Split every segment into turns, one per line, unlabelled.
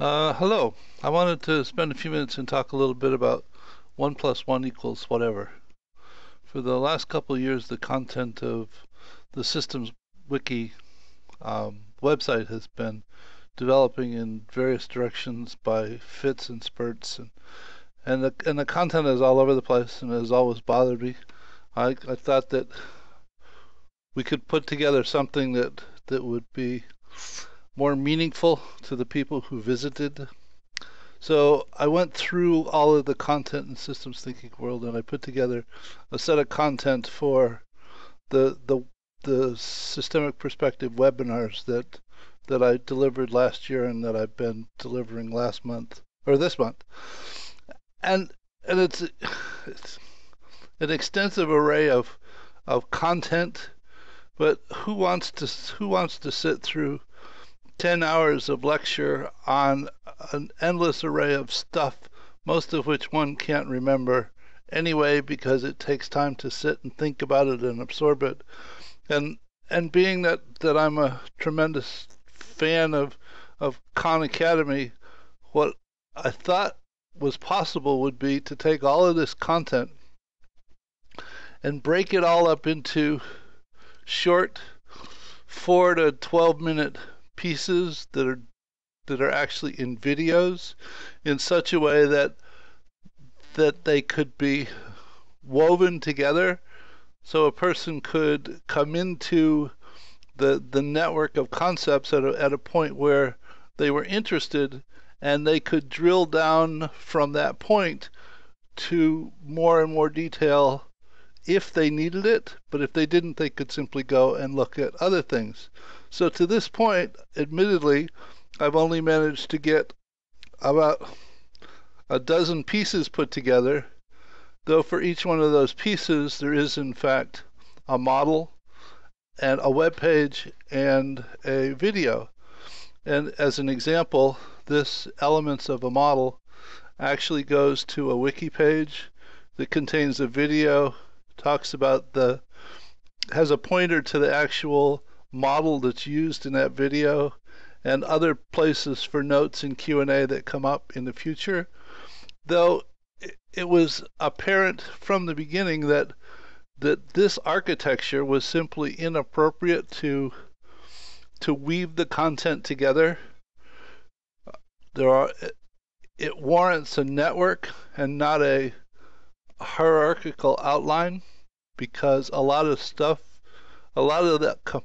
Hello. I wanted to spend a few minutes and talk a little bit about 1 plus 1 equals whatever. For the last couple of years, the content of the Systems Wiki website has been developing in various directions by fits and spurts, and the content is all over the place and has always bothered me. I thought that we could put together something that would be more meaningful to the people who visited. So I went through all of the content in systems thinking world, and I put together a set of content for the systemic perspective webinars that I delivered last year and that I've been delivering last month or this month. And it's an extensive array of content, but who wants to sit through 10 hours of lecture on an endless array of stuff, most of which one can't remember anyway because it takes time to sit and think about it and absorb it. And being that I'm a tremendous fan of Khan Academy, what I thought was possible would be to take all of this content and break it all up into short 4 to 12 minute pieces that are actually in videos in such a way that they could be woven together, so a person could come into the network of concepts at a point where they were interested, and they could drill down from that point to more and more detail if they needed it, but if they didn't, they could simply go and look at other things. So to this point, admittedly, I've only managed to get about a dozen pieces put together, though for each one of those pieces there is in fact a model and a web page and a video. And as an example, this elements of a model actually goes to a wiki page that contains a video, talks about has a pointer to the actual model that's used in that video, and other places for notes and Q&A that come up in the future. Though it was apparent from the beginning that this architecture was simply inappropriate to weave the content together. It warrants a network and not a hierarchical outline, because a lot of the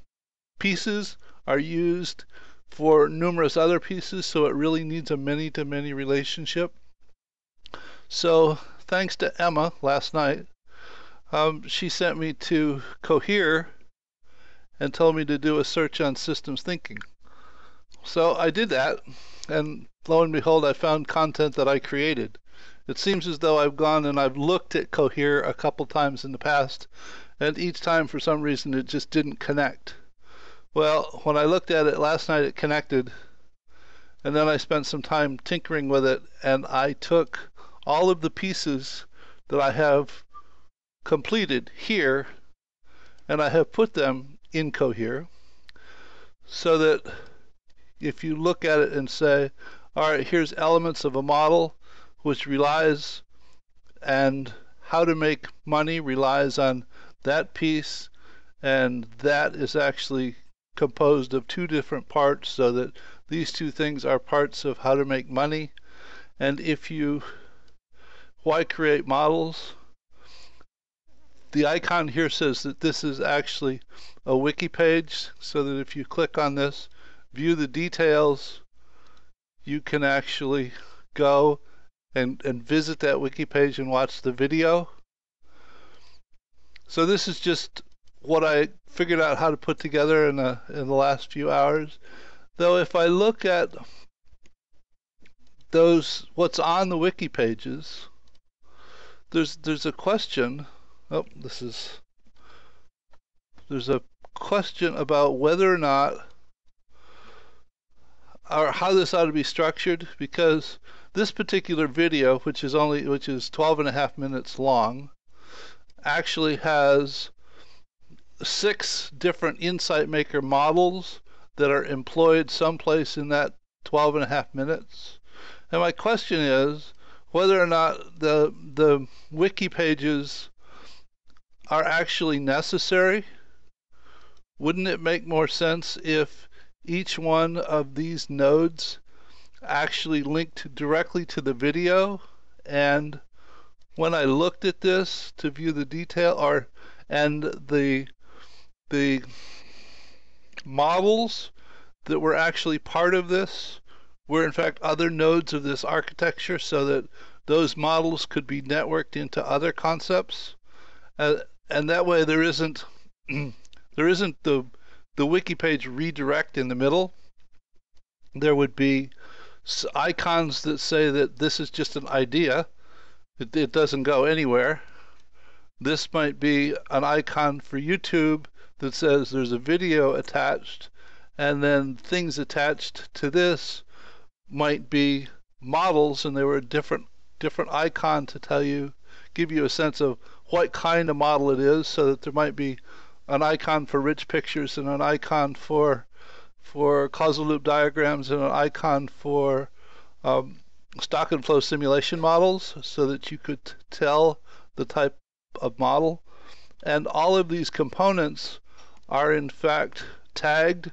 pieces are used for numerous other pieces, so it really needs a many-to-many relationship. So thanks to Emma last night, she sent me to Cohere and told me to do a search on systems thinking. So I did that, and lo and behold, I found content that I created. It seems as though I've gone and I've looked at Cohere a couple times in the past, and each time for some reason it just didn't connect. Well, when I looked at it last night, it connected, and then I spent some time tinkering with it, and I took all of the pieces that I have completed here, and I have put them in Cohere, so that if you look at it and say, all right, here's elements of a model which relies, and how to make money relies on that piece, and that is actually composed of two different parts, so that these two things are parts of how to make money. And why create models? The icon here says that this is actually a wiki page, so that if you click on this, view the details, you can actually go and visit that wiki page and watch the video. So this is just what I figured out how to put together in the last few hours. Though if I look at what's on the wiki pages, there's a question. There's a question about whether or not, or how this ought to be structured, because this particular video, which is 12.5 minutes long, actually has 6 different Insight Maker models that are employed someplace in that 12 and a half minutes. And my question is whether or not the wiki pages are actually necessary. Wouldn't it make more sense if each one of these nodes actually linked directly to the video? And when I looked at this to view the detail and the models that were actually part of this were in fact other nodes of this architecture, so that those models could be networked into other concepts, and that way there isn't the wiki page redirect in the middle. There would be icons that say that this is just an idea. It doesn't go anywhere. This might be an icon for YouTube that says there's a video attached, and then things attached to this might be models, and they were a different icon to give you a sense of what kind of model it is, so that there might be an icon for rich pictures and an icon for causal loop diagrams and an icon for stock and flow simulation models, so that you could tell the type of model. And all of these components are in fact tagged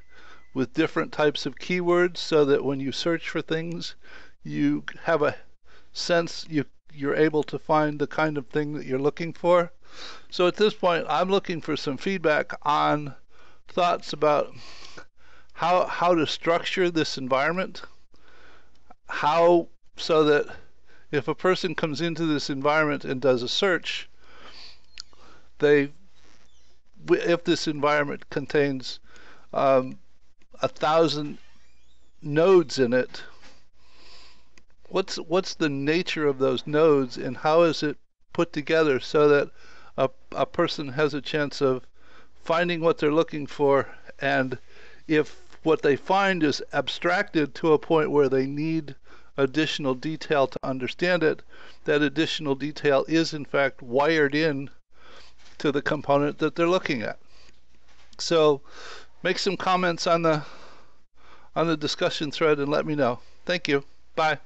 with different types of keywords, so that when you search for things, you have a sense, you're able to find the kind of thing that you're looking for. So at this point, I'm looking for some feedback on thoughts about how to structure this environment, so that if a person comes into this environment and does a search, if this environment contains 1,000 nodes in it, what's the nature of those nodes, and how is it put together so that a person has a chance of finding what they're looking for? And if what they find is abstracted to a point where they need additional detail to understand it, that additional detail is in fact wired in to the component that they're looking at. So make some comments on the discussion thread and let me know. Thank you. Bye.